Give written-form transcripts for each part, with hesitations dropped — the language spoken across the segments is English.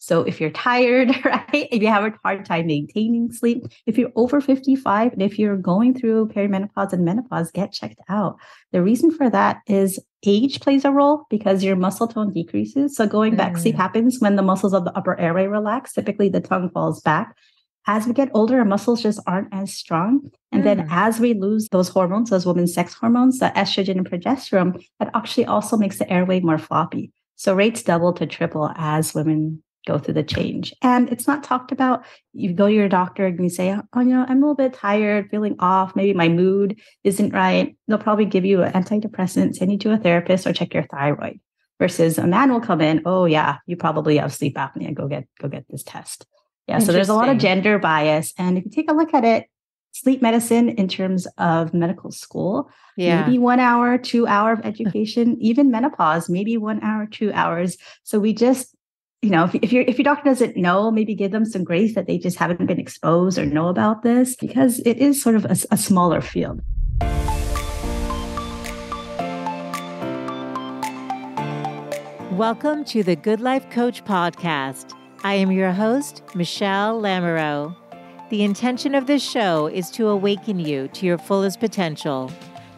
So if you're tired, right, if you have a hard time maintaining sleep, if you're over 55, and if you're going through perimenopause and menopause, get checked out. The reason for that is age plays a role because your muscle tone decreases. So going back, sleep happens when the muscles of the upper airway relax. Typically, the tongue falls back. As we get older, our muscles just aren't as strong. And then as we lose those hormones, those women's sex hormones, the estrogen and progesterone, that actually also makes the airway more floppy. So rates double to triple as women go through the change. And it's not talked about. You go to your doctor and you say, oh, I'm a little bit tired, feeling off. Maybe my mood isn't right. They'll probably give you an antidepressant, send you to a therapist, or check your thyroid. Versus a man will come in, oh yeah, you probably have sleep apnea. Go get this test. Yeah. So there's a lot of gender bias. And if you take a look at it, sleep medicine in terms of medical school, maybe 1 hour, 2 hour of education, even menopause, maybe 1 hour, 2 hours. So we just, if your doctor doesn't know, maybe give them some grace that they just haven't been exposed or know about this, because it is sort of a smaller field. Welcome to the Good Life Coach podcast. I am your host, Michelle Lamoureux. The intention of this show is to awaken you to your fullest potential.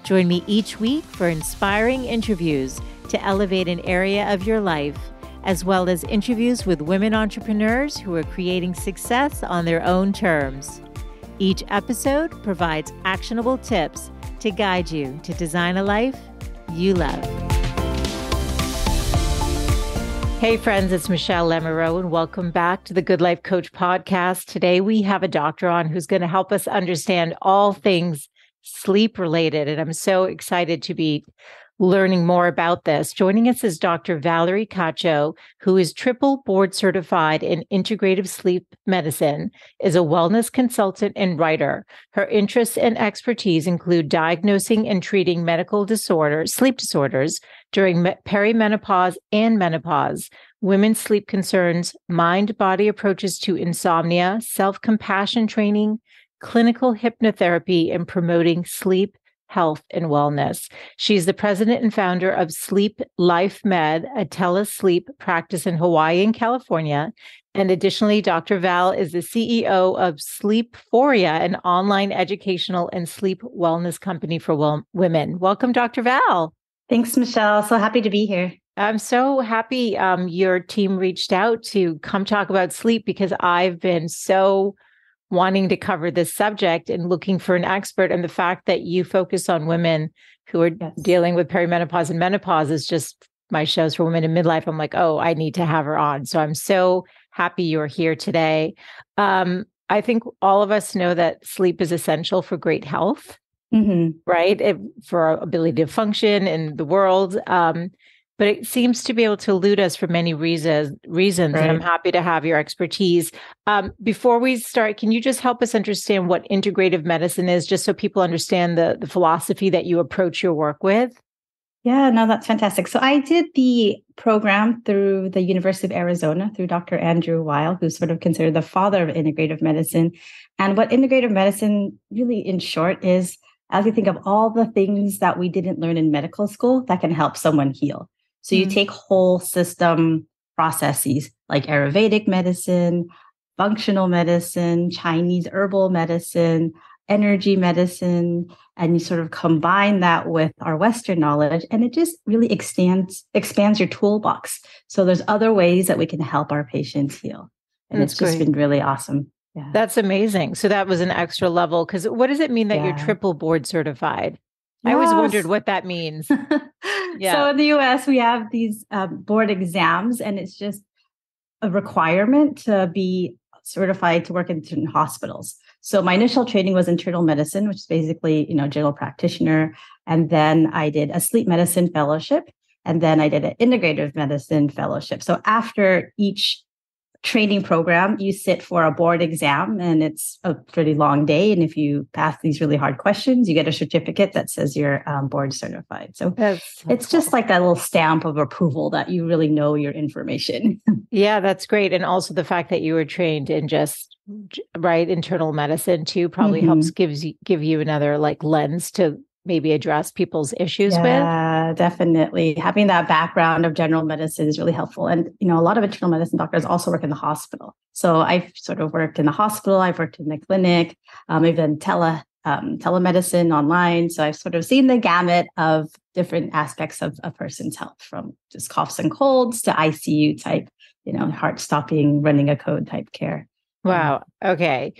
Join me each week for inspiring interviews to elevate an area of your life, as well as interviews with women entrepreneurs who are creating success on their own terms. Each episode provides actionable tips to guide you to design a life you love. Hey friends, it's Michelle Lamoureux, and welcome back to the Good Life Coach podcast. Today we have a doctor on who's going to help us understand all things sleep related, and I'm so excited to be learning more about this. Joining us is Dr. Valerie Cacho, who is triple board certified in integrative sleep medicine, is a wellness consultant and writer. Her interests and expertise include diagnosing and treating medical disorders, sleep disorders during perimenopause and menopause, women's sleep concerns, mind-body approaches to insomnia, self-compassion training, clinical hypnotherapy, and promoting sleep health and wellness. She's the president and founder of Sleep Life Med, a telesleep practice in Hawaii and California. And additionally, Dr. Val is the CEO of Sleepforia, an online educational and sleep wellness company for women. Welcome, Dr. Val. Thanks, Michelle. So happy to be here. I'm so happy your team reached out to come talk about sleep, because I've been so wanting to cover this subject and looking for an expert. And the fact that you focus on women who are dealing with perimenopause and menopause is just my shows for women in midlife. I'm like, oh, I need to have her on. So I'm so happy you're here today. I think all of us know that sleep is essential for great health, right? For our ability to function in the world. But it seems to be able to elude us for many reasons. Right. And I'm happy to have your expertise. Before we start, can you just help us understand what integrative medicine is, just so people understand the philosophy that you approach your work with? Yeah, no, that's fantastic. So I did the program through the University of Arizona through Dr. Andrew Weil, who's sort of considered the father of integrative medicine. And what integrative medicine really, in short, is as we think of all the things that we didn't learn in medical school that can help someone heal. So you take whole system processes like Ayurvedic medicine, functional medicine, Chinese herbal medicine, energy medicine, and you sort of combine that with our Western knowledge, and it just really expands your toolbox. So there's other ways that we can help our patients heal. And it's just been really awesome. Yeah. That's amazing. So that was an extra level, because what does it mean that you're triple board certified? I always wondered what that means. So in the US, we have these board exams, and it's just a requirement to be certified to work in certain hospitals. So my initial training was internal medicine, which is basically, general practitioner. And then I did a sleep medicine fellowship. And then I did an integrative medicine fellowship. So after each training program, you sit for a board exam, and it's a pretty long day. And if you pass these really hard questions, you get a certificate that says you're board certified. So it's just like that little stamp of approval that you really know your information. Yeah, that's great. And also the fact that you were trained in internal medicine too probably helps give you another lens to maybe address people's issues with? Yeah, definitely. Having that background of general medicine is really helpful. And, a lot of internal medicine doctors also work in the hospital. So I've sort of worked in the hospital, I've worked in the clinic, I've done telemedicine online. So I've sort of seen the gamut of different aspects of a person's health, from just coughs and colds to ICU type, heart stopping, running a code type care. Wow. Okay.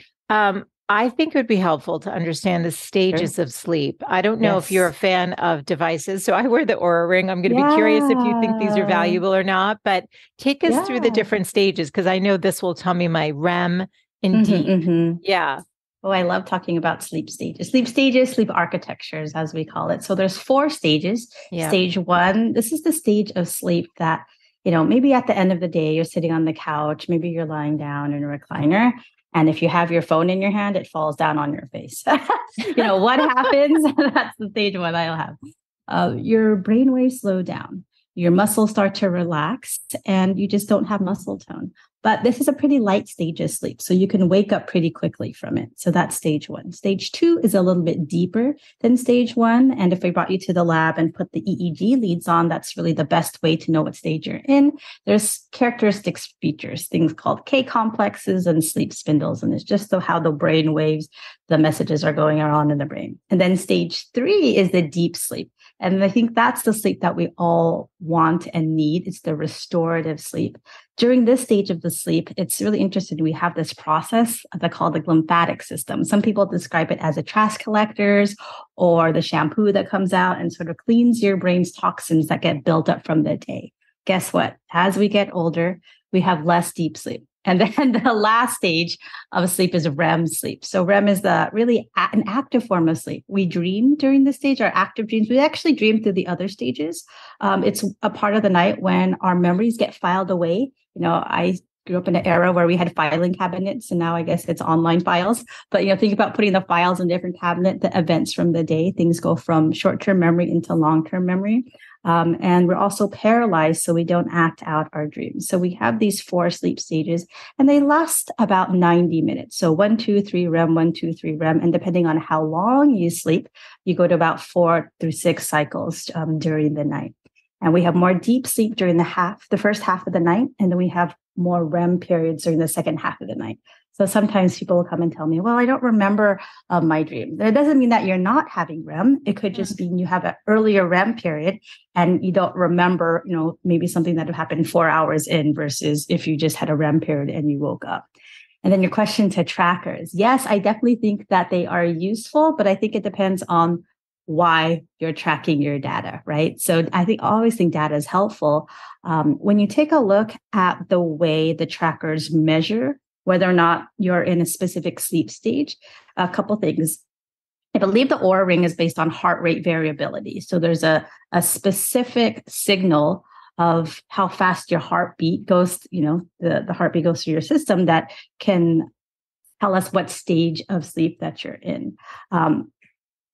I think it would be helpful to understand the stages of sleep. I don't know if you're a fan of devices. So I wear the Aura Ring. I'm going to be curious if you think these are valuable or not, but take us through the different stages, because I know this will tell me my REM and deep. Yeah. Oh, I love talking about sleep stages. Sleep stages, sleep architectures, as we call it. So there's 4 stages. Yeah. Stage 1, this is the stage of sleep that, maybe at the end of the day, you're sitting on the couch, maybe you're lying down in a recliner. And if you have your phone in your hand, it falls down on your face. What happens? That's the stage 1 I'll have. Your brainwaves slow down. Your muscles start to relax and you just don't have muscle tone. But this is a pretty light stage of sleep, so you can wake up pretty quickly from it. So that's stage 1. Stage 2 is a little bit deeper than stage 1. And if we brought you to the lab and put the EEG leads on, that's really the best way to know what stage you're in. There's characteristics features, things called K complexes and sleep spindles. And it's just how the brain waves, the messages are going around in the brain. And then stage 3 is the deep sleep. And I think that's the sleep that we all want and need. It's the restorative sleep. During this stage of the sleep, it's really interesting. We have this process that's called the lymphatic system. Some people describe it as a trash collectors or the shampoo that comes out and sort of cleans your brain's toxins that get built up from the day. Guess what? As we get older, we have less deep sleep. And then the last stage of sleep is REM sleep. So REM is an active form of sleep. We dream during this stage, our active dreams. We actually dream through the other stages. It's a part of the night when our memories get filed away. I grew up in an era where we had filing cabinets, and now I guess it's online files. But, think about putting the files in different cabinet, the events from the day, things go from short-term memory into long-term memory. And we're also paralyzed, so we don't act out our dreams. So we have these 4 sleep stages, and they last about 90 minutes. So 1, 2, 3 REM, 1, 2, 3 REM. And depending on how long you sleep, you go to about 4 through 6 cycles during the night. And we have more deep sleep during the first half of the night, and then we have more REM periods during the second half of the night. So sometimes people will come and tell me, well, I don't remember my dream. That doesn't mean that you're not having REM. It could just mean you have an earlier REM period and you don't remember, maybe something that happened 4 hours in versus if you just had a REM period and you woke up. And then your question to trackers. Yes, I definitely think that they are useful, but I think it depends on why you're tracking your data, right? So I always think data is helpful. When you take a look at the way the trackers measure whether or not you're in a specific sleep stage, a couple things. I believe the Aura Ring is based on heart rate variability. So there's a specific signal of how fast your heartbeat goes, the heartbeat goes through your system that can tell us what stage of sleep that you're in.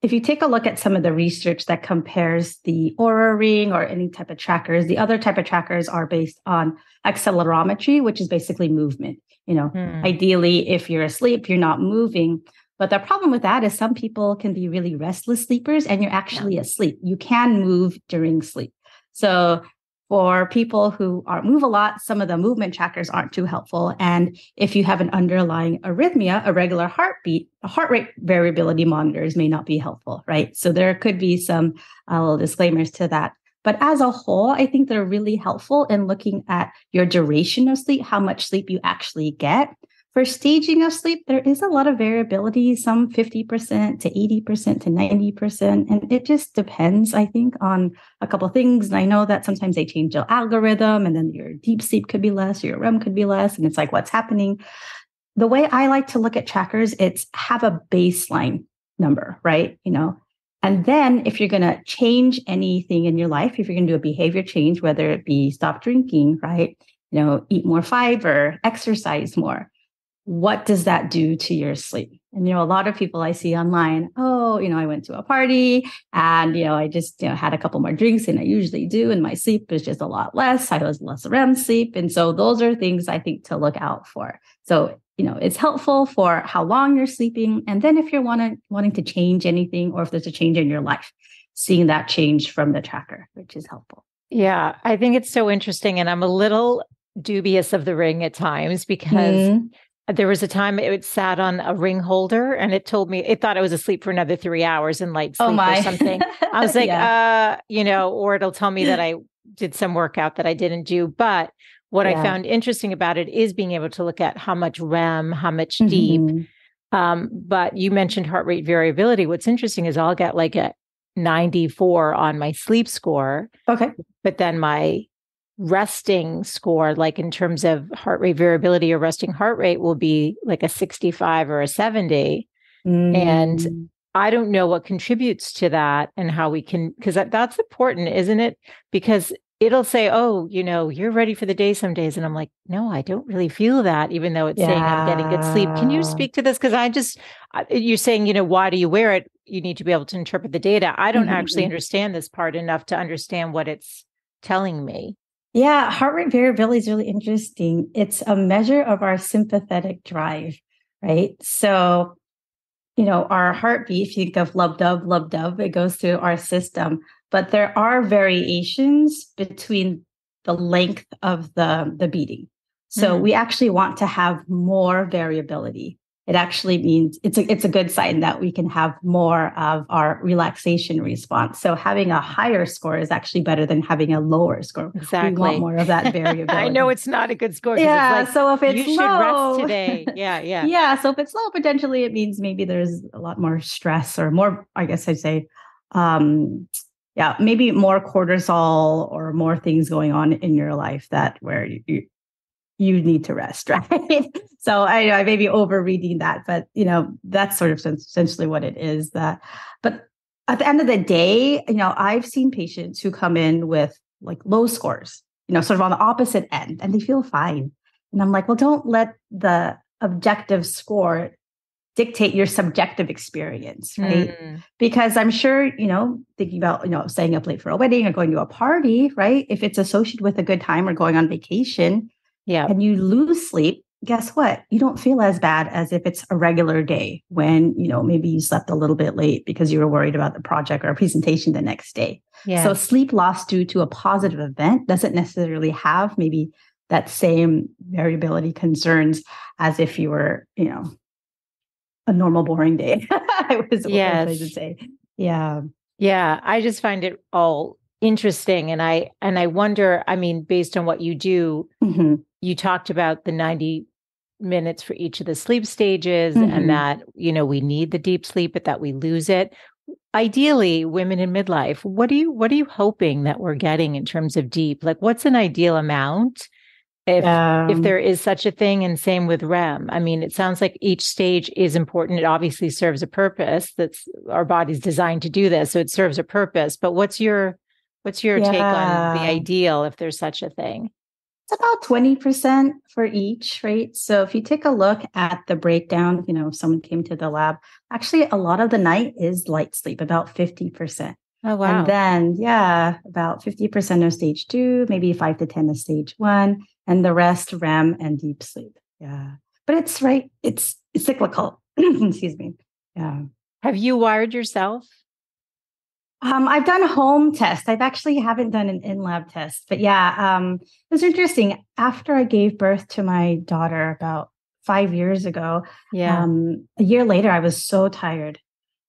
If you take a look at some of the research that compares the Aura Ring or any type of trackers, the other type of trackers are based on accelerometry, which is basically movement. Ideally, if you're asleep, you're not moving. But the problem with that is some people can be really restless sleepers and you're actually asleep. You can move during sleep. So for people who move a lot, some of the movement trackers aren't too helpful. And if you have an underlying arrhythmia, a regular heartbeat, heart rate variability monitors may not be helpful, right? So there could be some little disclaimers to that. But as a whole, I think they're really helpful in looking at your duration of sleep, how much sleep you actually get. For staging of sleep, there is a lot of variability, some 50% to 80% to 90%. And it just depends, I think, on a couple of things. And I know that sometimes they change the algorithm and then your deep sleep could be less, your REM could be less. And it's like, what's happening? The way I like to look at trackers, it's have a baseline number, right? And then if you're going to change anything in your life, if you're going to do a behavior change, whether it be stop drinking, right? Eat more fiber, exercise more. what does that do to your sleep? And, a lot of people I see online, oh, I went to a party and, I just, had a couple more drinks than I usually do. And my sleep is just a lot less. I was less REM sleep. And so those are things I think to look out for. So, it's helpful for how long you're sleeping. And then if you're wanting to change anything, or if there's a change in your life, seeing that change from the tracker, which is helpful. Yeah, I think it's so interesting. And I'm a little dubious of the ring at times because there was a time it sat on a ring holder and it told me, it thought I was asleep for another 3 hours in light sleep or something. I was like, or it'll tell me that I did some workout that I didn't do. But what I found interesting about it is being able to look at how much REM, how much deep. But you mentioned heart rate variability. What's interesting is I'll get like a 94 on my sleep score. Okay. But then my resting score, like in terms of heart rate variability or resting heart rate, will be like a 65 or a 70. And I don't know what contributes to that and how we can, because that's important, isn't it? Because it'll say, oh, you're ready for the day some days. And I'm like, no, I don't really feel that, even though it's saying I'm getting good sleep. Can you speak to this? Because you're saying, why do you wear it? You need to be able to interpret the data. I don't actually understand this part enough to understand what it's telling me. Yeah, heart rate variability is really interesting. It's a measure of our sympathetic drive, right? So, our heartbeat, if you think of lub dub, it goes through our system. But there are variations between the length of the beating. So we actually want to have more variability. It actually means it's a good sign that we can have more of our relaxation response. So having a higher score is actually better than having a lower score. Exactly. We want more of that variability. I know it's not a good score. Yeah. It's like, so if it's you should rest today. Yeah. Yeah. So if it's low, potentially it means maybe there's a lot more stress or more, I guess I'd say, maybe more cortisol or more things going on in your life where you need to rest, right? So I may be overreading that, but that's sort of essentially what it is. But at the end of the day, I've seen patients who come in with like low scores, sort of on the opposite end, and they feel fine. And I'm like, well, don't let the objective score dictate your subjective experience, right? Because I'm sure, thinking about, staying up late for a wedding or going to a party, right? If it's associated with a good time or going on vacation, and you lose sleep, guess what? You don't feel as bad as if it's a regular day when, maybe you slept a little bit late because you were worried about the project or a presentation the next day. So sleep loss due to a positive event doesn't necessarily have maybe that same variability concerns as if you were, a normal boring day. I should say. Yeah. Yeah. I just find it all interesting. And I wonder, based on what you do, you talked about the 90 minutes for each of the sleep stages and that, we need the deep sleep, but that we lose it. Ideally, women in midlife, what are you hoping that we're getting in terms of deep? Like, what's an ideal amount if there is such a thing? And same with REM. It sounds like each stage is important. It obviously serves a purpose. That's our body's designed to do this. So it serves a purpose. But what's your take on the ideal if there's such a thing? It's about 20% for each, right? So if you take a look at the breakdown, if someone came to the lab, actually a lot of the night is light sleep, about 50%. Oh, wow. And then, about 50% of stage 2, maybe 5 to 10 of stage 1, and the rest REM and deep sleep. Yeah. But it's cyclical. Excuse me. Yeah. Have you wired yourself? I've done home tests. I've actually haven't done an in-lab test, but it was interesting. After I gave birth to my daughter about 5 years ago, a year later, I was so tired.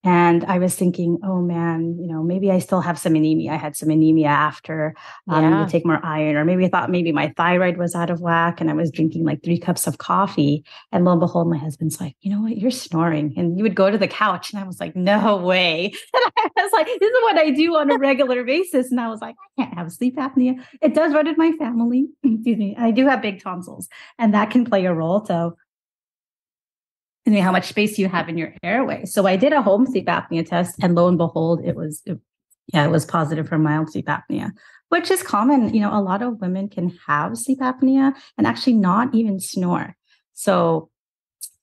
And I was thinking, oh man, maybe I still have some anemia. I had some anemia after to take more iron, or maybe I thought maybe my thyroid was out of whack and I was drinking like 3 cups of coffee. And lo and behold, my husband's like, you know what, you're snoring. And you would go to the couch and I was like, no way. And I was like, this is what I do on a regular basis. And I was like, I can't have sleep apnea. It does run in my family. Excuse me. I do have big tonsils and that can play a role. So how much space you have in your airway. So I did a home sleep apnea test, and lo and behold, it was positive for mild sleep apnea, which is common. A lot of women can have sleep apnea and actually not even snore. So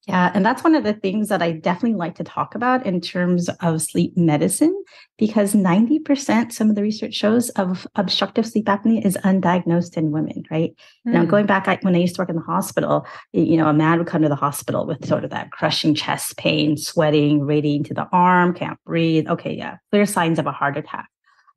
Yeah, and that's one of the things that I definitely like to talk about in terms of sleep medicine, because 90%, some of the research shows, of obstructive sleep apnea is undiagnosed in women, right? Hmm. Going back when I used to work in the hospital, a man would come to the hospital with sort of that crushing chest pain, sweating, radiating to the arm, can't breathe. Okay, yeah, clear signs of a heart attack.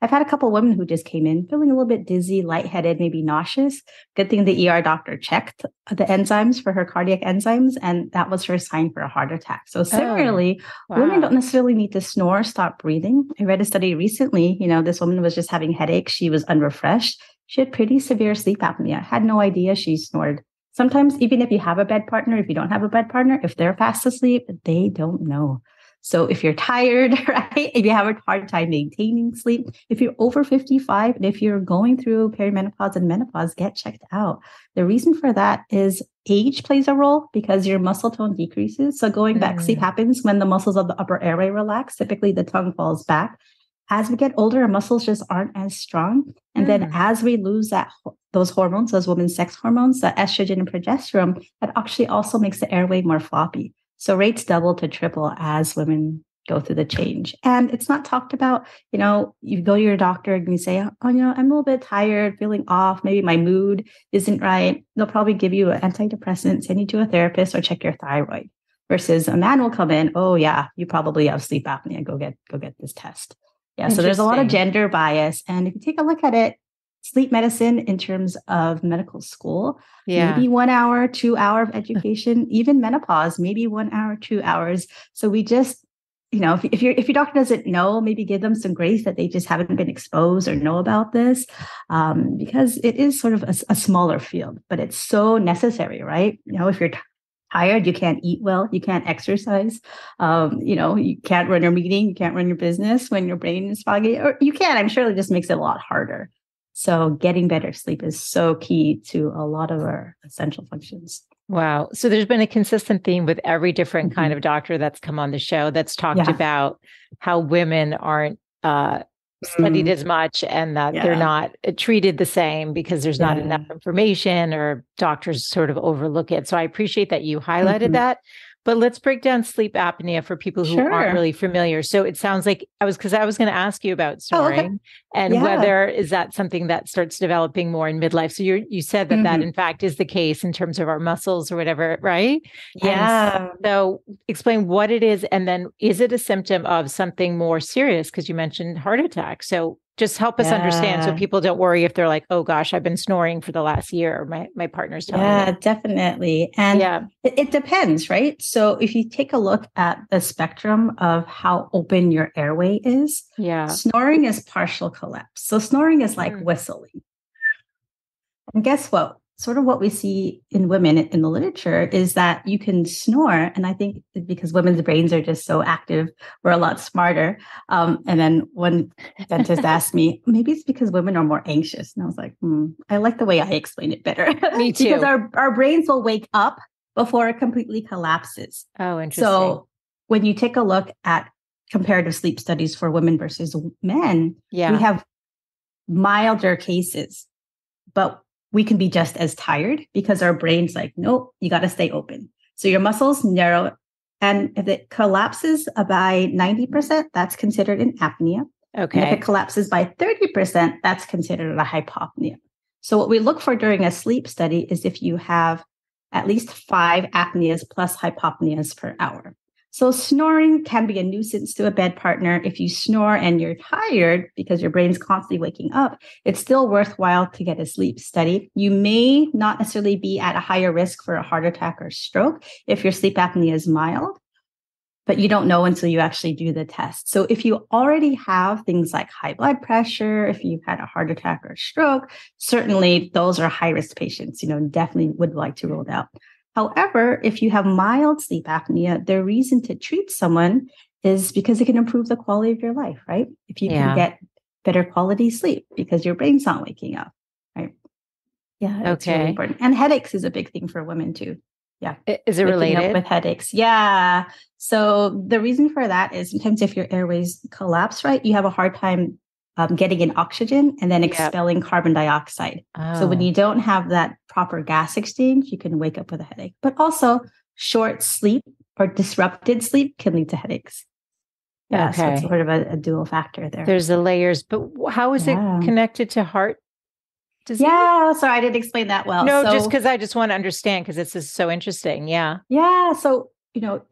I've had a couple of women who just came in feeling a little bit dizzy, lightheaded, maybe nauseous. Good thing the ER doctor checked the enzymes for her cardiac enzymes, and that was her sign for a heart attack. So Oh, similarly, women don't wow. necessarily need to snore, stop breathing. I read a study recently, this woman was just having headaches. She was unrefreshed. She had pretty severe sleep apnea, had no idea she snored. Sometimes, even if you have a bed partner, if you don't have a bed partner, if they're fast asleep, they don't know. So if you're tired, right, if you have a hard time maintaining sleep, if you're over 55, and if you're going through perimenopause and menopause, get checked out. The reason for that is age plays a role because your muscle tone decreases. So going back, sleep Mm, happens when the muscles of the upper airway relax. Typically, the tongue falls back. As we get older, our muscles just aren't as strong. And then mm. as we lose those hormones, those women's sex hormones, the estrogen and progesterone, that actually also makes the airway more floppy. So rates double to triple as women go through the change. And it's not talked about. You go to your doctor and you say, oh, I'm a little bit tired, feeling off. Maybe my mood isn't right. They'll probably give you an antidepressant, send you to a therapist, or check your thyroid. Versus a man will come in, oh yeah, you probably have sleep apnea. Go get this test. Yeah. So there's a lot of Interesting. gender bias. And if you take a look at it, sleep medicine in terms of medical school, Yeah. maybe 1 hour, 2 hour of education, even menopause, maybe 1 hour, 2 hours. So we just, if your doctor doesn't know, maybe give them some grace that they just haven't been exposed or know about this, because it is sort of a smaller field, but it's so necessary, right? If you're tired, you can't eat well, you can't exercise, you can't run your meeting, you can't run your business when your brain is foggy, or you can. I'm sure it just makes it a lot harder. So getting better sleep is so key to a lot of our essential functions. Wow. So there's been a consistent theme with every different kind Mhm. of doctor that's come on the show that's talked Yeah. about how women aren't studied Mm, as much and that they're yeah. not treated the same because there's not enough Yeah. information or doctors sort of overlook it. So I appreciate that you highlighted Mhm. that. But let's break down sleep apnea for people who aren't Sure. really familiar. So it sounds like because I was going to ask you about Oh, okay. snoring and Yeah. whether is that something that starts developing more in midlife. So you said that in Mhm. fact is the case in terms of our muscles or whatever, right? And Yeah. so explain what it is, and then is it a symptom of something more serious? Because you mentioned heart attack. So just help us understand so Yeah. people don't worry if they're like, oh gosh, I've been snoring for the last year. My partner's telling Yeah, me. definitely. And Yeah. it depends, right? So if you take a look at the spectrum of how open your airway is, Yeah. snoring is partial collapse. So snoring is like Mm. whistling. And guess what? Sort of what we see in women in the literature is that you can snore. And I think because women's brains are just so active, we're a lot smarter. And then one dentist asked me, maybe it's because women are more anxious. And I was like, I like the way I explain it better Me because too. our brains will wake up before it completely collapses. Oh, interesting. So when you take a look at comparative sleep studies for women versus men, we Yeah. have milder cases, but we can be just as tired because our brain's like, nope, you got to stay open. So your muscles narrow. And if it collapses by 90%, that's considered an apnea. And if it Okay. collapses by 30%, that's considered a hypopnea. So what we look for during a sleep study is if you have at least 5 apneas plus hypopneas per hour. So snoring can be a nuisance to a bed partner. If you snore and you're tired because your brain's constantly waking up, it's still worthwhile to get a sleep study. You may not necessarily be at a higher risk for a heart attack or stroke if your sleep apnea is mild, but you don't know until you actually do the test. So if you already have things like high blood pressure, if you've had a heart attack or stroke, certainly those are high risk patients, definitely would like to rule it out. However, if you have mild sleep apnea, the reason to treat someone is because it can improve the quality of your life, right? If you can Yeah. get better quality sleep because your brain's not waking up, right? Yeah, it's really Okay. important. And headaches is a big thing for women too. Yeah, Is it waking up related? with headaches. Yeah. So the reason for that is sometimes if your airways collapse, right, you have a hard time getting in oxygen and then Yep. expelling carbon dioxide. So when Oh, you don't have that proper gas exchange, you can wake up with a headache. But also short sleep or disrupted sleep can lead to headaches. Yeah, so it's okay. sort of a dual factor there. There's the layers, but how is it Yeah. connected to heart disease? Yeah, sorry, I didn't explain that well. No, just So because I just want to understand because this is so interesting. Yeah. yeah, so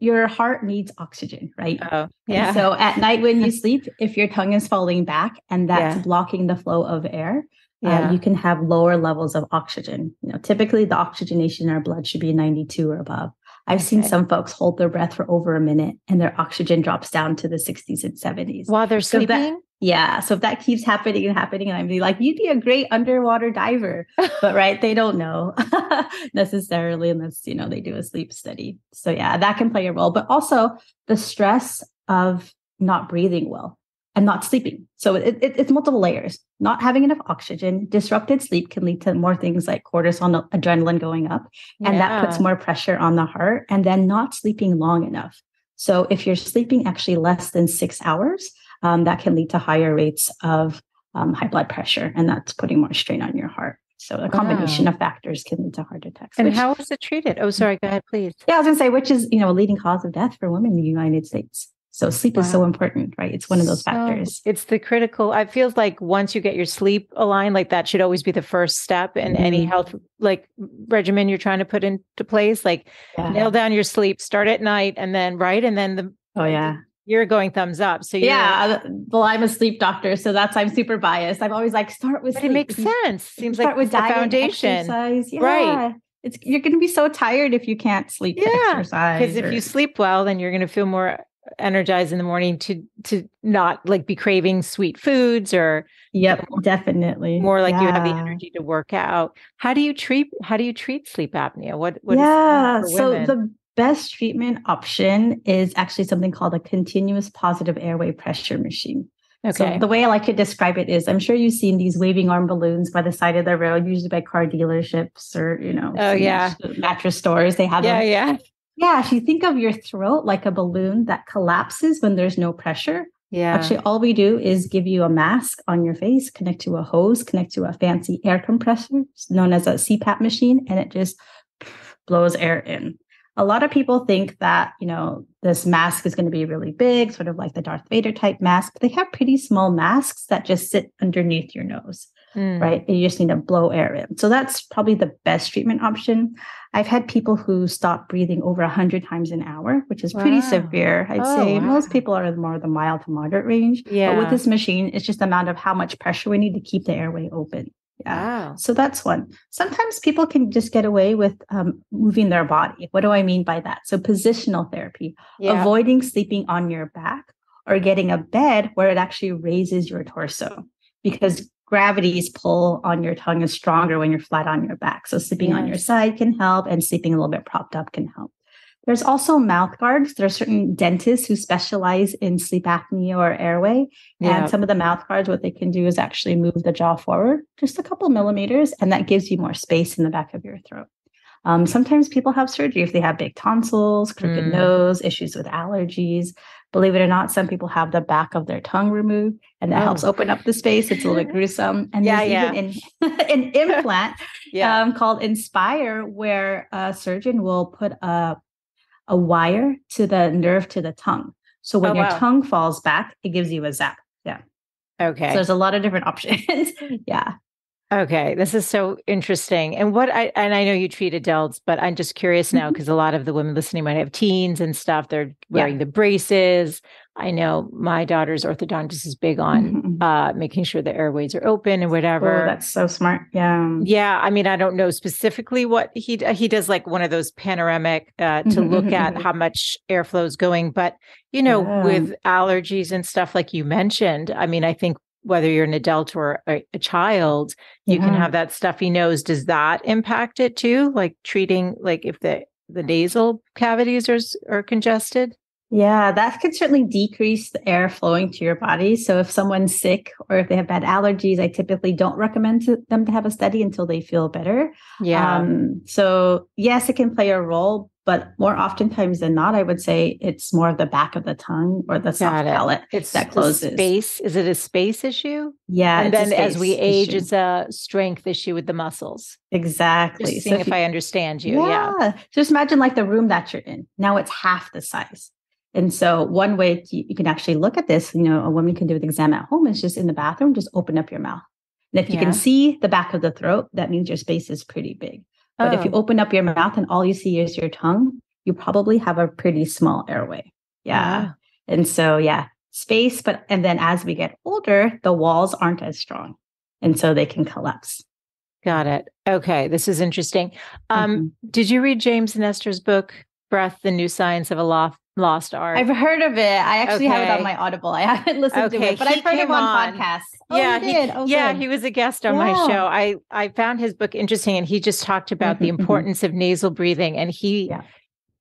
your heart needs oxygen, right? Oh, And yeah. so at night when you sleep, if your tongue is falling back and that's Yeah. blocking the flow of air, Yeah. you can have lower levels of oxygen. Typically the oxygenation in our blood should be 92 or above. I've seen Okay. some folks hold their breath for over a minute and their oxygen drops down to the 60s and 70s. While they're So sleeping? so if that keeps happening and happening, and I'm like, you'd be a great underwater diver, but right, they don't know necessarily unless they do a sleep study. So yeah, that can play a role, but also the stress of not breathing well and not sleeping. So it's multiple layers. Not having enough oxygen, disrupted sleep can lead to more things like cortisol, adrenaline going up, and that puts more pressure on the heart. And then not sleeping long enough. So if you're sleeping actually less than 6 hours, that can lead to higher rates of high blood pressure, and that's putting more strain on your heart. So a combination of factors can lead to heart attacks. And how is it treated? Oh, sorry. Go ahead, please. Yeah, I was going to say, which is, a leading cause of death for women in the United States. So sleep is so important, right? It's one of those factors. It's the critical. I feel like once you get your sleep aligned, like that should always be the first step in any health regimen you're trying to put into place. Like nail down your sleep, start at night, and then you're going thumbs up. So well, I'm a sleep doctor, so I'm super biased. I'm always like, start with sleep. It makes sense. Seems like with the diet, foundation, exercise. Yeah. Right? You're going to be so tired if you can't sleep. Exercise, because if you sleep well, then you're going to feel more energized in the morning to not like be craving sweet foods or definitely more like you have the energy to work out. How do you treat sleep apnea? What is so the best treatment option is actually something called a continuous positive airway pressure machine. Okay. So the way I like to describe it is, I'm sure you've seen these waving arm balloons by the side of the road, usually by car dealerships or, mattress stores. They have them. Yeah. If you think of your throat like a balloon that collapses when there's no pressure. Yeah. Actually, all we do is give you a mask on your face, connect to a hose, connect to a fancy air compressor known as a CPAP machine, and it just blows air in. A lot of people think that, this mask is going to be really big, sort of like the Darth Vader type mask. They have pretty small masks that just sit underneath your nose, right? You just need to blow air in. So that's probably the best treatment option. I've had people who stop breathing over 100 times an hour, which is pretty severe. I'd say most people are in more of the mild to moderate range. Yeah. But with this machine, it's just the amount of how much pressure we need to keep the airway open. Yeah. Wow. So that's one. Sometimes people can just get away with moving their body. What do I mean by that? So positional therapy, avoiding sleeping on your back or getting a bed where it actually raises your torso, because gravity's pull on your tongue is stronger when you're flat on your back. So sleeping on your side can help, and sleeping a little bit propped up can help. There's also mouth guards. There are certain dentists who specialize in sleep apnea or airway. And some of the mouth guards, what they can do is actually move the jaw forward just a couple millimeters, and that gives you more space in the back of your throat. Sometimes people have surgery if they have big tonsils, crooked nose, issues with allergies. Believe it or not, some people have the back of their tongue removed, and that helps open up the space. It's a little bit gruesome. And there's even an implant called Inspire, where a surgeon will put a wire to the nerve to the tongue. So when your tongue falls back, it gives you a zap. Yeah. Okay. So there's a lot of different options. Yeah. Okay. This is so interesting. And I know you treat adults, but I'm just curious now, because a lot of the women listening might have teens and stuff. They're wearing the braces. I know my daughter's orthodontist is big on making sure the airways are open and whatever. Oh, that's so smart. Yeah. Yeah. I mean, I don't know specifically what he does, like one of those panoramic to look at how much airflow is going. But, with allergies and stuff like you mentioned, I mean, I think whether you're an adult or a child, you can have that stuffy nose. Does that impact it too? Like treating, like if the nasal cavities are congested? Yeah, that could certainly decrease the air flowing to your body. So if someone's sick or if they have bad allergies, I typically don't recommend them to have a study until they feel better. Yeah. So yes, it can play a role, But more oftentimes than not, I would say it's more of the back of the tongue or the Got soft it. palate It's that the closes. space. Is it a space issue? Yeah, And it's a then as we space age, issue. it's a strength issue with the muscles. Exactly. Just So seeing if if you, I understand you. Yeah. yeah, just imagine like the room that you're in. Now it's half the size. And so one way you can actually look at this, a woman can do an exam at home is just in the bathroom, just open up your mouth. And if you can Yeah. see the back of the throat, that means your space is pretty big. But if you Oh, open up your mouth and all you see is your tongue, you probably have a pretty small airway. Yeah. ah, And so, yeah, space. And then as we get older, the walls aren't as strong. And so they can collapse. got it. Okay. This is interesting. Mhm. Did you read James Nestor's book, Breath, The New Science of a Lost I've Art? heard of it. I actually have it on my Okay. Audible. I haven't listened to Okay. it, but I've He heard him came on on. podcasts. Oh, you Yeah, did? Oh, he good. was a guest on my Yeah. show. I found his book interesting and he just talked about the Mhm. importance of nasal breathing. And Yeah.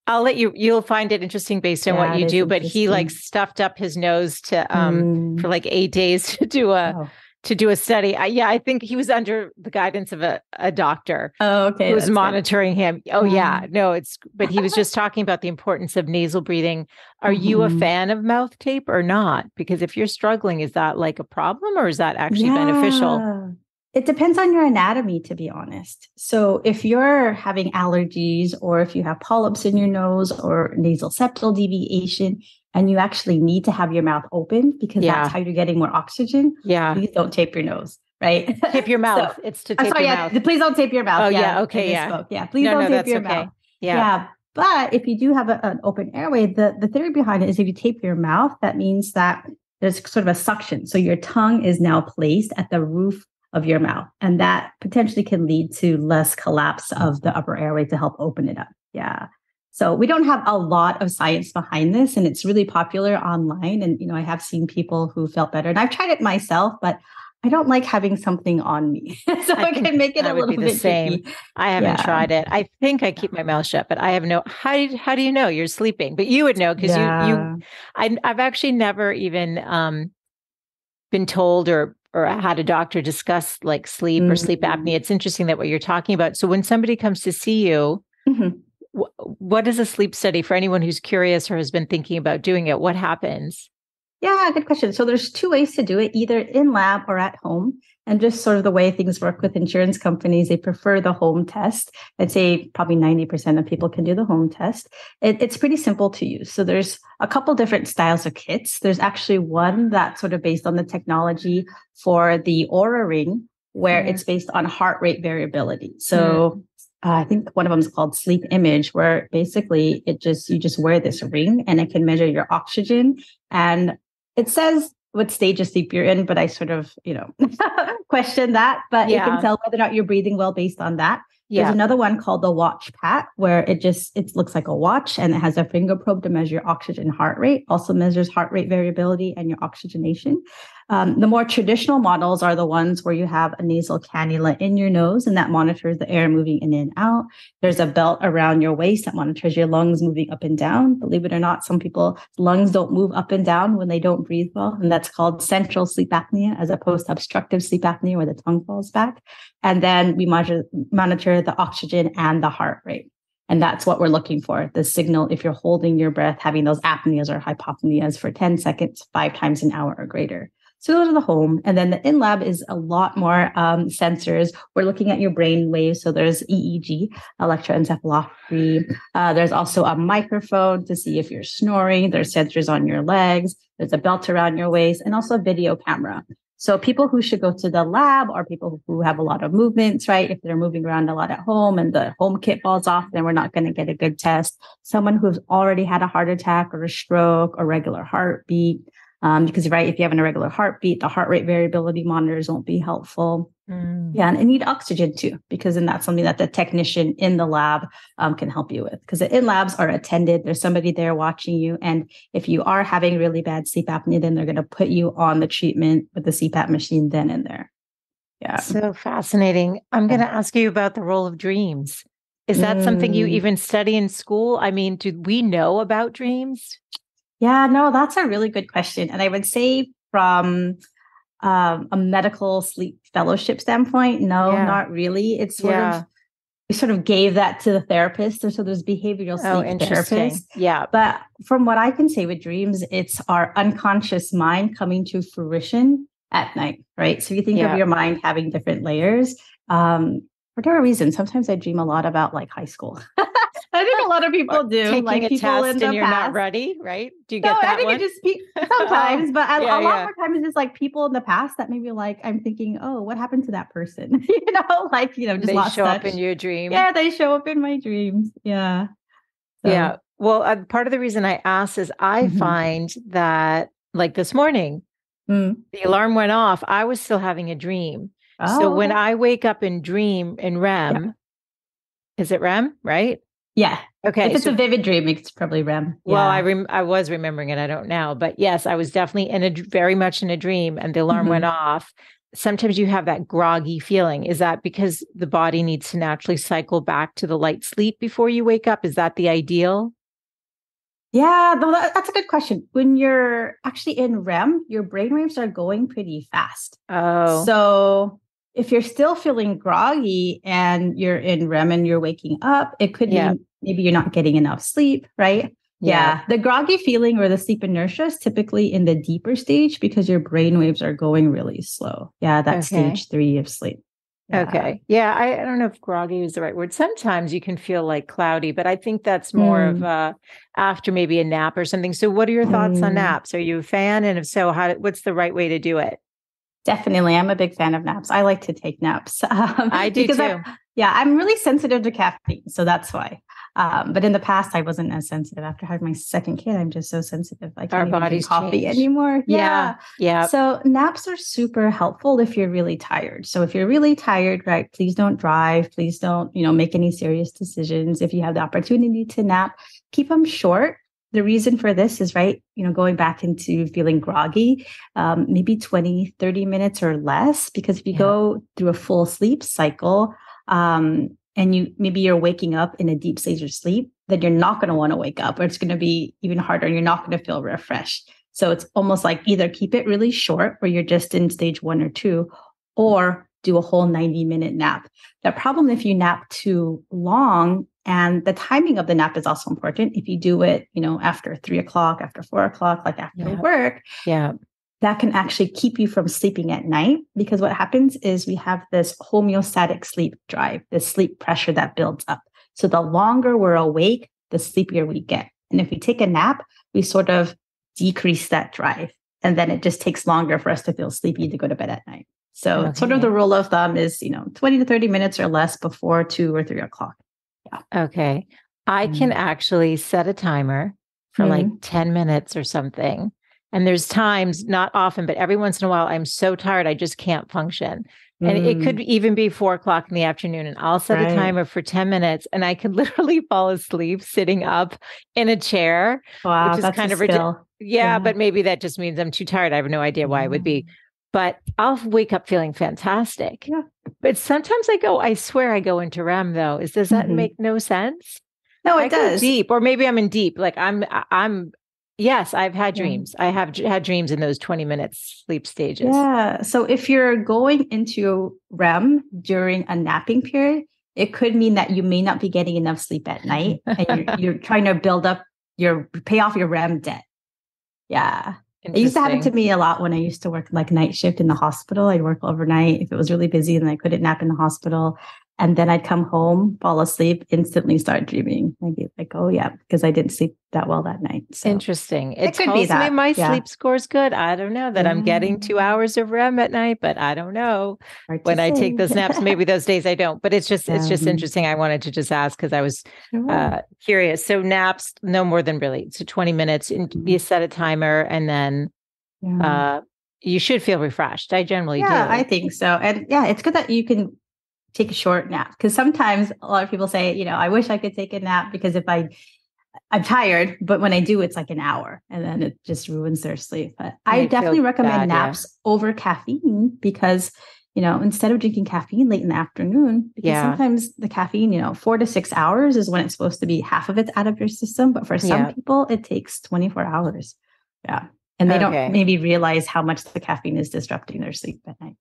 I'll let you'll find it interesting based on what Yeah, it you is do, but he like interesting. stuffed up his nose to for Mm. like 8 days Oh. to do a study. I think he was under the guidance of a doctor Oh, who okay. was That's good. monitoring him. Oh Yeah. yeah, no, but he was just talking about the importance of nasal breathing. Are you a Mhm. fan of mouth tape or not? Because if you're struggling, is that like a problem or is that actually beneficial? Yeah. It depends on your anatomy, to be honest. So if you're having allergies or if you have polyps in your nose or nasal septal deviation, and you actually need to have your mouth open because that's Yeah. how you're getting more oxygen, Yeah. please don't tape your nose, right? Tape your So mouth. It's to I'm tape sorry, your yeah, mouth. please don't tape your mouth. Oh Yeah, yeah. I Okay. Yeah. misspoke. Yeah, please No, don't no, tape that's your mouth. okay. Yeah. Yeah. But if you do have an open airway, the theory behind it is if you tape your mouth, that means that there's sort of a suction. So your tongue is now placed at the roof of your mouth. And that potentially can lead to less collapse of the upper airway to help open it up. Yeah. So we don't have a lot of science behind this, and it's really popular online. And, I have seen people who felt better. And I've tried it myself, but I don't like having something on me. So I it think can make it I a would be little the bit same. tricky. I haven't Yeah. tried it. I think I keep my mouth shut, but I have no. How do you know you're sleeping? But you would know because Yeah. I've actually never even been told or had a doctor discuss like sleep or sleep Mhm. apnea. It's interesting that what you're talking about. So when somebody comes to see you, Mhm. what is a sleep study for anyone who's curious or has been thinking about doing it? What happens? Yeah, good question. So there's two ways to do it, either in lab or at home. And just sort of the way things work with insurance companies, they prefer the home test. I'd say probably 90% of people can do the home test. It's pretty simple to use. So there's a couple different styles of kits. There's actually one that's sort of based on the technology for the Aura Ring, where Mm, it's based on heart rate variability. mm, So I think one of them is called Sleep Image, where basically you just wear this ring and it can measure your oxygen, and it says what stage of sleep you're in, but I sort of, question that. But it can yeah, tell whether or not you're breathing well based on that. There's yeah. another one called the Watch Pat, where it looks like a watch and it has a finger probe to measure your oxygen heart rate, also measures heart rate variability and your oxygenation. The more traditional models are the ones where you have a nasal cannula in your nose and that monitors the air moving in and out. There's a belt around your waist that monitors your lungs moving up and down. Believe it or not, some people's lungs don't move up and down when they don't breathe well. And that's called central sleep apnea as opposed to obstructive sleep apnea where the tongue falls back. And then we monitor the oxygen and the heart rate. And that's what we're looking for. The signal, if you're holding your breath, having those apneas or hypopneas for 10 seconds, 5 times an hour or greater. So those are the home. And then the in lab is a lot more sensors. We're looking at your brain waves. So there's EEG, electroencephalography. There's also a microphone to see if you're snoring. There's sensors on your legs. There's a belt around your waist and also a video camera. So people who should go to the lab are people who have a lot of movements, right? If they're moving around a lot at home and the home kit falls off, then we're not going to get a good test. Someone who's already had a heart attack or a stroke or regular heartbeat. Because, right, if you have an irregular heartbeat, the heart rate variability monitors won't be helpful. Mm. Yeah, and I need oxygen too, because then that's something that the technician in the lab can help you with. Because the in labs are attended, there's somebody there watching you. And if you are having really bad sleep apnea, then they're going to put you on the treatment with the CPAP machine then and there. Yeah. So fascinating. I'm going Yeah. to ask you about the role of dreams. Is that something you Mm. even study in school? I mean, do we know about dreams? Yeah, no, that's a really good question. And I would say from a medical sleep fellowship standpoint, no, Yeah. not really. It's sort of Yeah. sort of gave that to the therapist. So there's behavioral Oh, sleep interesting. therapists. Yeah. But from what I can say with dreams, it's our unconscious mind coming to fruition at night, right? So you think of Yeah. your mind having different layers. For whatever reason, sometimes I dream a lot about like high school. I think a lot of people do, Taking like a people test in the and you're not past. ready, right? Do you No, get I that think it one? just sometimes, but Yeah, a lot yeah. more times it's like people in the past that maybe like I'm thinking, oh, what happened to that person? Like just They lost show up touch. in your dream. Yeah, they show up in my dreams. Yeah. Yeah. So. Well, part of the reason I asked is I Mhm. find that, like this morning, Mm. the alarm went off. I was still having a dream. So Oh, when okay. I wake up and dream in Yeah. REM, is it REM, right? Yeah. Okay. If it's a So, vivid dream, it's probably REM. well, Yeah. I was remembering it. I don't now, but yes, I was definitely very much in a dream, and the alarm went Mhm. off. Sometimes you have that groggy feeling. Is that because the body needs to naturally cycle back to the light sleep before you wake up? Is that the ideal? Yeah, no, that's a good question. When you're actually in REM, your brainwaves are going pretty fast. Oh, So if you're still feeling groggy and you're in REM and you're waking up, it could yeah, mean maybe you're not getting enough sleep, right? yeah. Yeah, the groggy feeling or the sleep inertia is typically in the deeper stage because your brainwaves are going really slow. Yeah, that's Okay. stage 3 of sleep. Yeah. Okay. Yeah, I don't know if groggy is the right word. Sometimes you can feel like cloudy, but I think that's more of Mm, after maybe a nap or something. So what are your thoughts on mm. naps? Are you a fan? And if so, what's the right way to do it? Definitely. I'm a big fan of naps. I like to take naps I do because too. I'm really sensitive to caffeine. So that's why. But in the past, I wasn't as sensitive. After having my second kid, I'm just so sensitive. I Our can't even drink bodies coffee change. anymore. Yeah. Yeah. Yeah. So naps are super helpful if you're really tired. So if you're really tired, right, please don't drive. Please don't, make any serious decisions. If you have the opportunity to nap, keep them short. The reason for this is, right, going back into feeling groggy, maybe 20, 30 minutes or less, because if you Yeah. go through a full sleep cycle, and you're waking up in a deep stage of sleep, then you're not going to want to wake up, or it's going to be even harder. You're not going to feel refreshed. So it's almost like either keep it really short where you're just in stage 1 or 2, or do a whole 90-minute nap. The problem if you nap too long, and the timing of the nap is also important. If you do it, after 3 o'clock, after 4 o'clock, like after Yeah. work, Yeah. that can actually keep you from sleeping at night, because what happens is we have this homeostatic sleep drive, this sleep pressure that builds up. So the longer we're awake, the sleepier we get. And if we take a nap, we sort of decrease that drive. And then it just takes longer for us to feel sleepy to go to bed at night. So sort of the Okay. rule of thumb is, 20 to 30 minutes or less before 2 or 3 o'clock. Yeah. Okay. I can actually set a timer for like Mm. 10 minutes or something. And there's times, not often, but every once in a while, I'm so tired, I just can't function. And it could Mm. even be 4 o'clock in the afternoon. And I'll set a Right. timer for 10 minutes and I could literally fall asleep sitting up in a chair, which Wow, is that's a kind of skill. yeah, Yeah. but maybe that just means I'm too tired. I have no idea why it would Yeah. be. But I'll wake up feeling fantastic. Yeah. But sometimes I swear I go into REM though. Does that Mhm. make no sense? No, I it go does. deep, or maybe I'm in deep. Like yes, I've had Yeah. dreams. I have had dreams in those 20 minutes sleep stages. Yeah. So if you're going into REM during a napping period, it could mean that you may not be getting enough sleep at night, and you're trying to build up pay off your REM debt. Yeah. It used to happen to Interesting. me a lot when I used to work like night shift in the hospital. I'd work overnight if it was really busy and I couldn't nap in the hospital. And then I'd come home, fall asleep, instantly start dreaming. I'd be like, oh, yeah, because I didn't sleep that well that night. So Interesting. It it could be tells me that. my Yeah. sleep score's good. I don't know that I'm getting Yeah. 2 hours of REM at night, but I don't know Hard to when I take say. those naps. Maybe those days I don't, but it's just Um, interesting. I wanted to just ask because I was sure. curious. So naps, no more than really. So 20 minutes and you set a timer and then Yeah. uh, you should feel refreshed. I generally Yeah, I do. think so. And yeah, it's good that you can take a short nap, because sometimes a lot of people say, I wish I could take a nap because if I'm tired, but when I do, it's like an hour and then it just ruins their sleep. But I I definitely feel recommend bad. Yeah. naps over caffeine because, instead of drinking caffeine late in the afternoon, because Yeah. sometimes the caffeine, 4 to 6 hours is when it's supposed to be half of it's out of your system. But for some Yeah. people, it takes 24 hours. Yeah. And they don't Okay. maybe realize how much the caffeine is disrupting their sleep at night.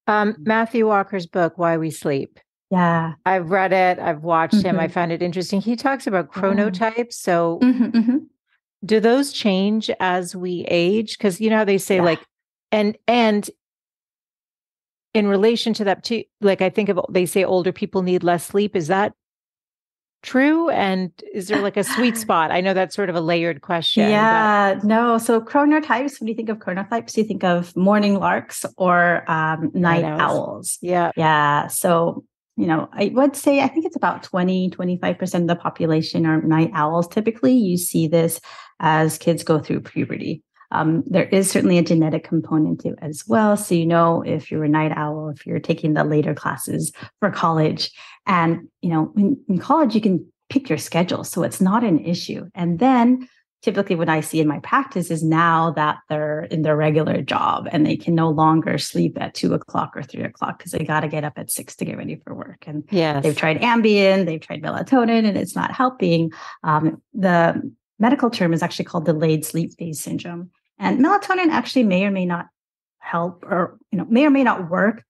Matthew Walker's book, Why We Sleep. Yeah. I've read it. I've watched him. I Hmm. found it interesting. He talks about Yeah. chronotypes. So Hmm. Hmm. do those change as we age? Because you know how they say Yeah. like, and in relation to that too, like I think of they say older people need less sleep. Is that true? And is there like a sweet spot? I know that's sort of a layered question, but Yeah, no. So chronotypes, when you think of chronotypes, you think of morning larks or night night owls. owls. Yeah. Yeah. So, I would say I think it's about 25% of the population are night owls. Typically, you see this as kids go through puberty. There is certainly a genetic component to it as well. So, if you're a night owl, if you're taking the later classes for college, and, in college, you can pick your schedule. So it's not an issue. And then typically what I see in my practice is now that they're in their regular job and they can no longer sleep at 2 o'clock or 3 o'clock because they got to get up at 6 to get ready for work. And they've Yes. tried Ambien, they've tried melatonin, and it's not helping. The medical term is actually called delayed sleep phase syndrome. And melatonin actually may or may not help or, may or may not work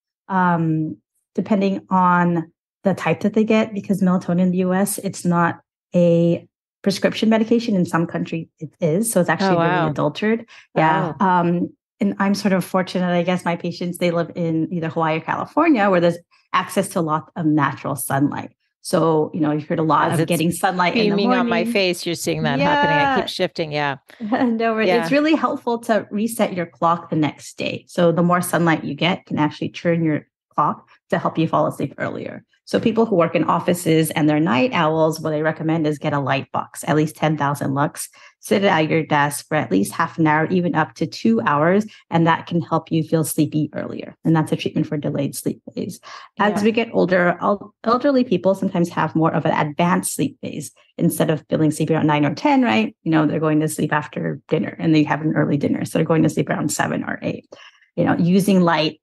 depending on the type that they get, because melatonin in the US, it's not a prescription medication. In some countries it is. So it's Oh, actually really wow. adulterated. Yeah. Oh, And I'm sort of fortunate, I guess my patients, they live in either Hawaii or California where there's access to a lot of natural sunlight. So, you've heard a lot as of it's getting sunlight in the beaming on my morning. face, you're seeing that happening. It Yeah. keeps shifting. Yeah. No, it's Yeah. really helpful to reset your clock the next day. So the more sunlight you get can actually turn your clock to help you fall asleep earlier. So people who work in offices and they're night owls, what I recommend is get a light box, at least 10,000 lux, sit it at your desk for at least half an hour, even up to 2 hours. And that can help you feel sleepy earlier. And that's a treatment for delayed sleep phase. As we get older, elderly people sometimes have more of an advanced sleep phase. Instead of feeling sleepy around 9 or 10, right? They're going to sleep after dinner and they have an early dinner. So they're going to sleep around 7 or 8, using light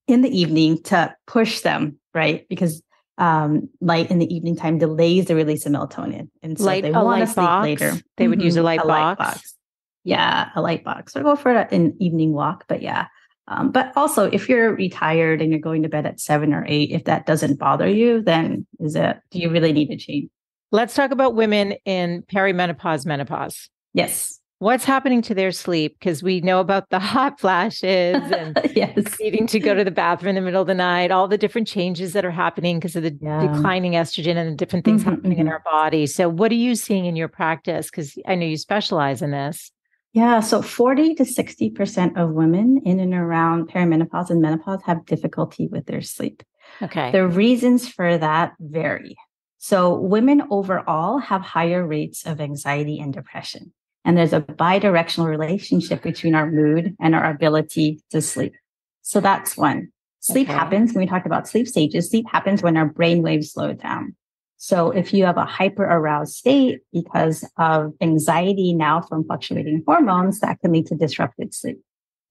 in the evening to push them, right? Because light in the evening time delays the release of melatonin. And so Light, they a want to light sleep later. box. They would use a A light light box. box. Yeah, a light box. Or go for an evening walk. But yeah. But also, if you're retired and you're going to bed at 7 or 8, if that doesn't bother you, then do you really need to change? Let's talk about women in perimenopause, menopause. Yes. What's happening to their sleep? Because we know about the hot flashes and Yes. needing to go to the bathroom in the middle of the night, all the different changes that are happening because of the Yeah. declining estrogen and the different things happening in our body. So, what are you seeing in your practice? Because I know you specialize in this. Yeah, so 40 to 60% of women in and around perimenopause and menopause have difficulty with their sleep. Okay. The reasons for that vary. So women overall have higher rates of anxiety and depression. And there's a bidirectional relationship between our mood and our ability to sleep. So that's one. Sleep happens when we talk about sleep stages. Sleep happens when our brain waves slow down. So if you have a hyper aroused state because of anxiety now from fluctuating hormones, that can lead to disrupted sleep.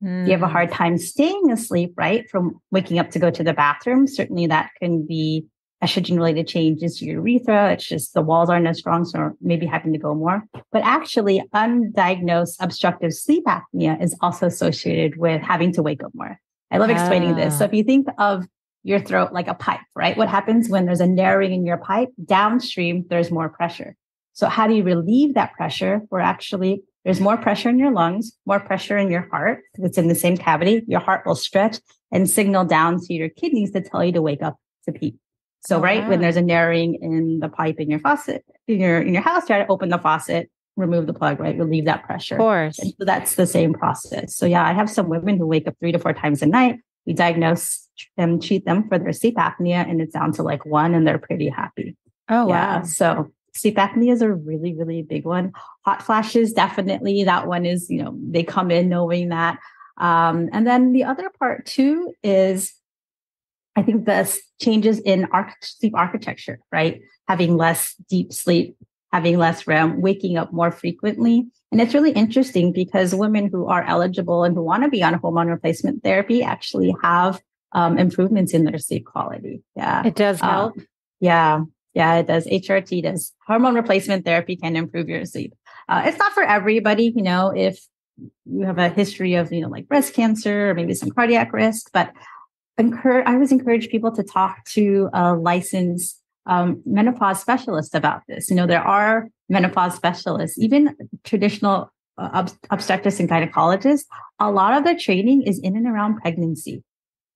If you have a hard time staying asleep, right, from waking up to go to the bathroom, certainly that can be estrogen related changes to your urethra. It's just the walls aren't as strong, so maybe having to go more. But actually, undiagnosed obstructive sleep apnea is also associated with having to wake up more. I love explaining this. So if you think of your throat like a pipe, right? What happens when there's a narrowing in your pipe? Downstream, there's more pressure. So how do you relieve that pressure? There's more pressure in your lungs, more pressure in your heart. It's in the same cavity. Your heart will stretch and signal down to your kidneys to tell you to wake up to pee. So, when there's a narrowing in the pipe in your faucet, in your house, try to open the faucet, remove the plug, right? Relieve that pressure. Of course. And so that's the same process. So yeah, I have some women who wake up 3 to 4 times a night. We diagnose them, treat them for their sleep apnea, and it's down to like 1, and they're pretty happy. Oh, yeah. wow. So sleep apnea is a really, really big one. Hot flashes, definitely. That one is, they come in knowing that. And then the other part too is, I think the changes in sleep architecture, right? Having less deep sleep, having less REM, waking up more frequently. And it's really interesting because women who are eligible and who want to be on hormone replacement therapy actually have improvements in their sleep quality. Yeah. It does help. Yeah. Yeah, it does. HRT does. Hormone replacement therapy can improve your sleep. It's not for everybody, if you have a history of, like breast cancer or maybe some cardiac risk, but I always encourage people to talk to a licensed menopause specialist about this. There are menopause specialists, even traditional obstetrics and gynecologists. A lot of their training is in and around pregnancy.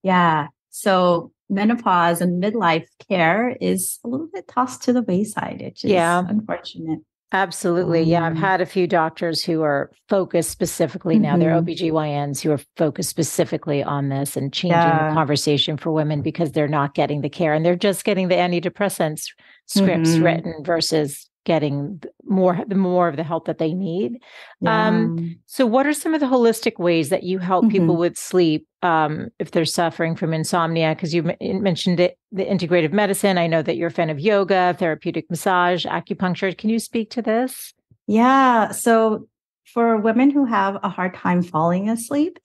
Yeah. So menopause and midlife care is a little bit tossed to the wayside, which is Yeah. unfortunate. Absolutely. Yeah. I've had a few doctors who are focused specifically now. They're OBGYNs who are focused specifically on this and changing the conversation for women because they're not getting the care and they're just getting the antidepressants scripts written versus getting more of the help that they need. So what are some of the holistic ways that you help people with sleep if they're suffering from insomnia? Because you mentioned it, the integrative medicine. I know that you're a fan of yoga, therapeutic massage, acupuncture. Can you speak to this? Yeah. So for women who have a hard time falling asleep,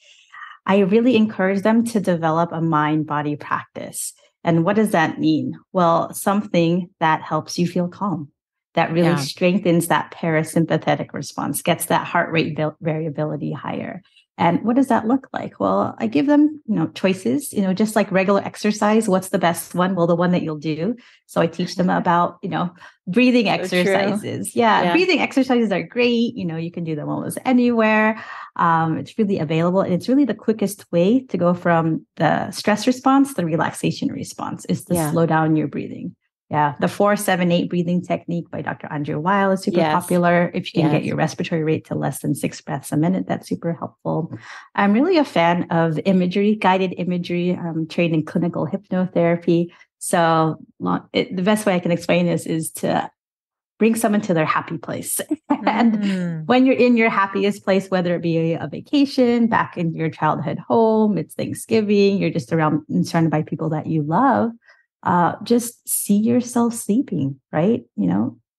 I really encourage them to develop a mind-body practice. And what does that mean? Well, something that helps you feel calm, that really strengthens that parasympathetic response, gets that heart rate variability higher. And what does that look like? Well, I give them, choices, just like regular exercise. What's the best one? Well, the one that you'll do. So I teach them about, breathing exercises. Yeah, breathing exercises are great. You can do them almost anywhere. It's really available. And it's really the quickest way to go from the stress response, the relaxation response is to slow down your breathing. Yeah. The 4-7-8 breathing technique by Dr. Andrew Weil is super popular. If you can get your respiratory rate to less than 6 breaths a minute, that's super helpful. I'm really a fan of imagery, guided imagery. I'm trained in clinical hypnotherapy. So the best way I can explain this is to bring someone to their happy place. And when you're in your happiest place, whether it be a vacation, back in your childhood home, it's Thanksgiving, you're just surrounded by people that you love, just see yourself sleeping, right?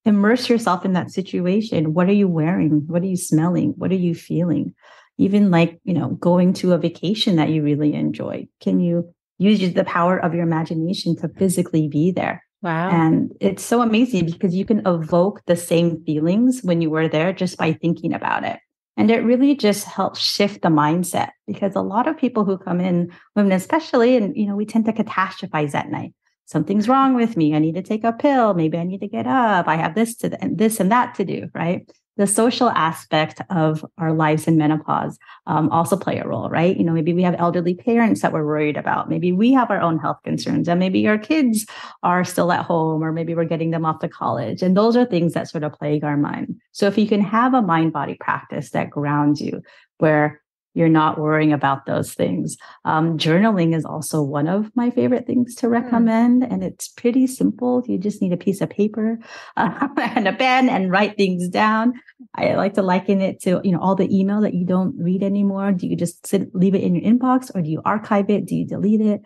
Immerse yourself in that situation. What are you wearing? What are you smelling? What are you feeling? Even going to a vacation that you really enjoy. Can you use the power of your imagination to physically be there? Wow. And it's so amazing because you can evoke the same feelings when you were there just by thinking about it. And it really just helps shift the mindset because a lot of people who come in, women especially, and, we tend to catastrophize at night. Something's wrong with me. I need to take a pill. Maybe I need to get up. I have this and that to do, right? The social aspect of our lives in menopause also play a role, right? Maybe we have elderly parents that we're worried about. Maybe we have our own health concerns and maybe our kids are still at home or maybe we're getting them off to college. And those are things that sort of plague our mind. So if you can have a mind-body practice that grounds you where you're not worrying about those things. Journaling is also one of my favorite things to recommend. And it's pretty simple. You just need a piece of paper and a pen and write things down. I like to liken it to, all the email that you don't read anymore. Do you just leave it in your inbox or do you archive it? Do you delete it?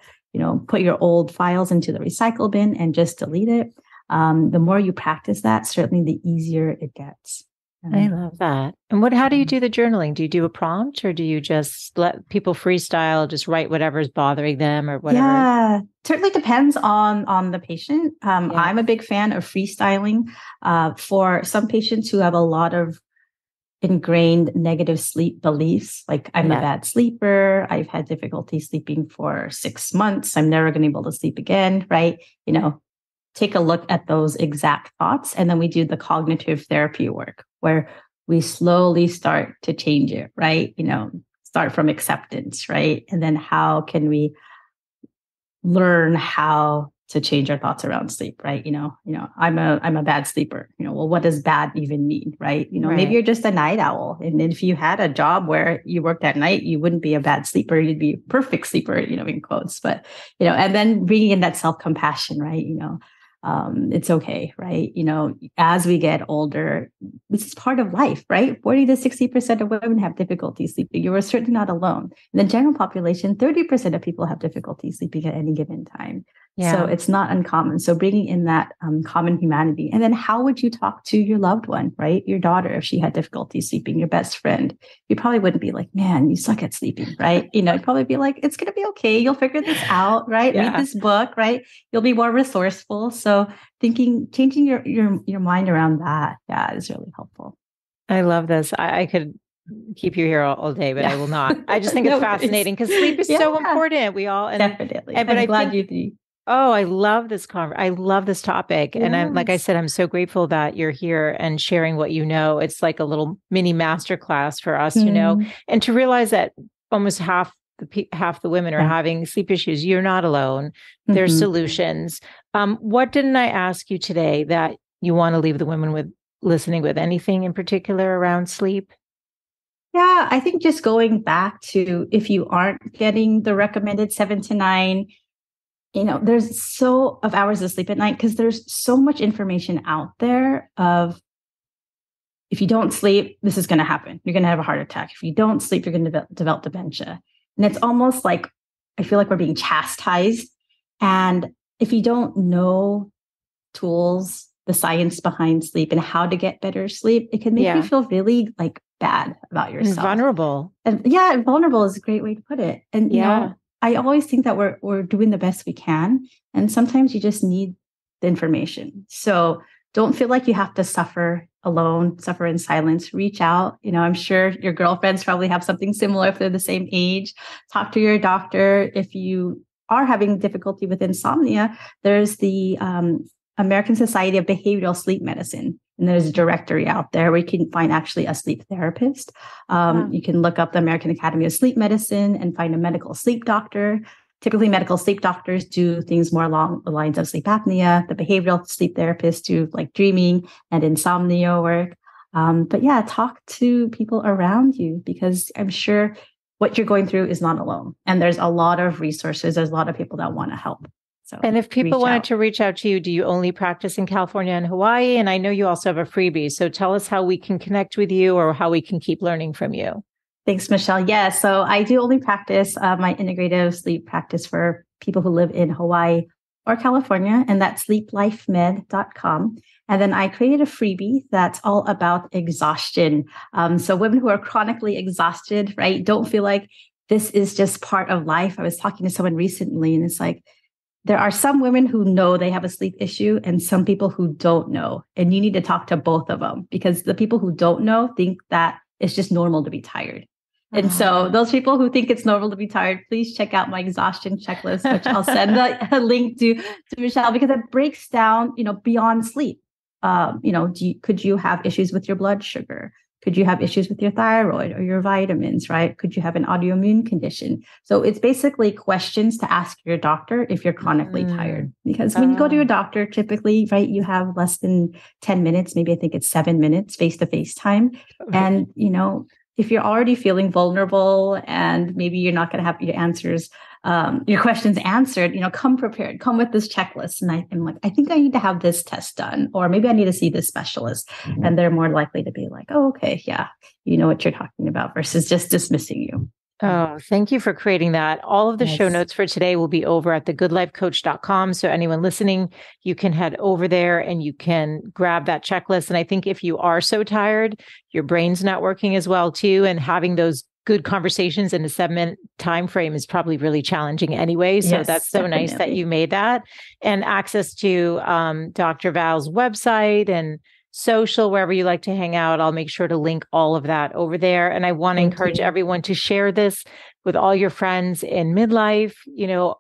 Put your old files into the recycle bin and just delete it. The more you practice that, certainly the easier it gets. I love that. And how do you do the journaling? Do you do a prompt or do you just let people freestyle, just write whatever's bothering them or whatever? Yeah, certainly depends on the patient. I'm a big fan of freestyling for some patients who have a lot of ingrained negative sleep beliefs. Like I'm a bad sleeper. I've had difficulty sleeping for 6 months. I'm never going to be able to sleep again. Right. Take a look at those exact thoughts. And then we do the cognitive therapy work where we slowly start to change it, right? Start from acceptance, right? And then how can we learn how to change our thoughts around sleep, right? I'm a bad sleeper. Well, what does bad even mean, right? Maybe you're just a night owl. And if you had a job where you worked at night, you wouldn't be a bad sleeper. You'd be a perfect sleeper, in quotes. But, and then bringing in that self-compassion, right? It's okay, right? As we get older, this is part of life, right? 40 to 60% of women have difficulty sleeping. You are certainly not alone. In the general population, 30% of people have difficulty sleeping at any given time. Yeah. So it's not uncommon. So bringing in that common humanity. And then how would you talk to your loved one, right? Your daughter, if she had difficulty sleeping, your best friend, you probably wouldn't be like, man, you suck at sleeping, right? You'd probably be like, it's going to be okay. You'll figure this out, right? Read this book, right? You'll be more resourceful. So changing your mind around that, is really helpful. I love this. I could keep you here all day, but I will not. I just think it's fascinating because sleep is so important. We all, definitely. But I'm glad you do. Oh, I love this I love this topic. And like I said, I'm so grateful that you're here and sharing what you know. It's like a little mini masterclass for us to know and to realize that almost half the women are having sleep issues. You're not alone. There's solutions. What didn't I ask you today that you want to leave the women with listening with? Anything in particular around sleep? Yeah, I think just going back to if you aren't getting the recommended 7 to 9, there's so of hours of sleep at night because there's so much information out there of if you don't sleep, this is going to happen. You're going to have a heart attack. If you don't sleep, you're going to develop dementia. And it's almost like I feel like we're being chastised. And if you don't know tools, the science behind sleep and how to get better sleep, it can make you feel really like bad about yourself. Vulnerable. And vulnerable is a great way to put it. And I always think that we're doing the best we can. And sometimes you just need the information. So don't feel like you have to suffer alone, suffer in silence. Reach out. I'm sure your girlfriends probably have something similar if they're the same age. Talk to your doctor. If you are having difficulty with insomnia, there's the American Society of Behavioral Sleep Medicine. And there's a directory out there where you can find actually a sleep therapist. You can look up the American Academy of Sleep Medicine and find a medical sleep doctor. Typically, medical sleep doctors do things more along the lines of sleep apnea. The behavioral sleep therapists do like dreaming and insomnia work. Talk to people around you because I'm sure what you're going through is not alone. And there's a lot of resources. There's a lot of people that want to help. So, and if people wanted to reach out to you, do you only practice in California and Hawaii? And I know you also have a freebie. So tell us how we can connect with you or how we can keep learning from you. Thanks, Michelle. Yeah, so I do only practice my integrative sleep practice for people who live in Hawaii or California, and that's sleeplifemed.com. And then I created a freebie that's all about exhaustion. So women who are chronically exhausted, right, don't feel like this is just part of life. I was talking to someone recently, and it's like, there are some women who know they have a sleep issue and some people who don't know. And you need to talk to both of them because the people who don't know think that it's just normal to be tired. And so those people who think it's normal to be tired, please check out my exhaustion checklist, which I'll send a link to Michelle because it breaks down, beyond sleep. Could you have issues with your blood sugar? Could you have issues with your thyroid or your vitamins, right? Could you have an autoimmune condition? So it's basically questions to ask your doctor if you're chronically tired. Because when you go to your doctor, typically, right, you have less than 10 minutes, maybe I think it's 7 minutes face-to-face time. Okay. And, if you're already feeling vulnerable and maybe you're not going to have your questions answered, come prepared, come with this checklist. And I'm like, I think I need to have this test done, or maybe I need to see this specialist. And they're more likely to be like, oh, okay, yeah, you know what you're talking about versus just dismissing you. Oh, thank you for creating that. All of the show notes for today will be over at thegoodlifecoach.com. So anyone listening, you can head over there and you can grab that checklist. And I think if you are so tired, your brain's not working as well too. And having those good conversations in a 7-minute time frame is probably really challenging anyway. So that's so definitely nice that you made that. And access to Dr. Val's website and social, wherever you like to hang out. I'll make sure to link all of that over there. And I want to encourage everyone to share this with all your friends in midlife.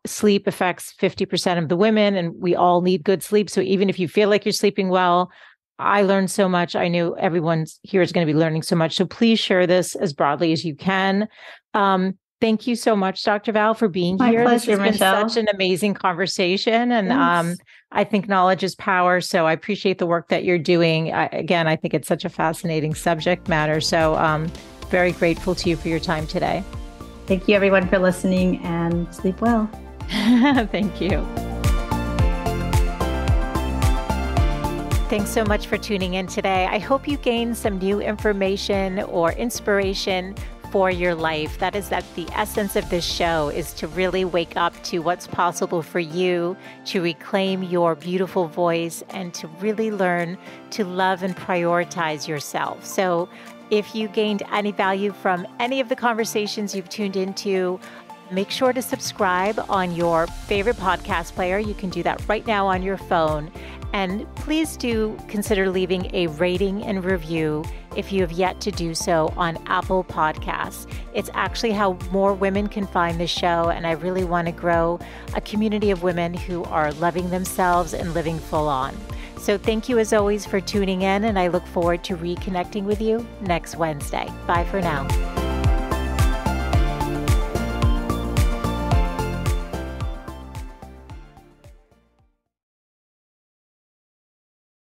Sleep affects 50% of the women, and we all need good sleep. So even if you feel like you're sleeping well, I learned so much. I know everyone here is going to be learning so much. So please share this as broadly as you can. Thank you so much, Dr. Val, for being here. My pleasure, this has been Michelle. such an amazing conversation. And I think knowledge is power. So I appreciate the work that you're doing. I think it's such a fascinating subject matter. So very grateful to you for your time today. Thank you, everyone, for listening, and sleep well. Thank you. Thanks so much for tuning in today. I hope you gained some new information or inspiration for your life. That the essence of this show is to really wake up to what's possible for you, to reclaim your beautiful voice, and to really learn to love and prioritize yourself. So if you gained any value from any of the conversations you've tuned into, make sure to subscribe on your favorite podcast player. You can do that right now on your phone. And please do consider leaving a rating and review if you have yet to do so on Apple Podcasts. It's actually how more women can find the show, and I really want to grow a community of women who are loving themselves and living full on. So thank you as always for tuning in, and I look forward to reconnecting with you next Wednesday. Bye for now.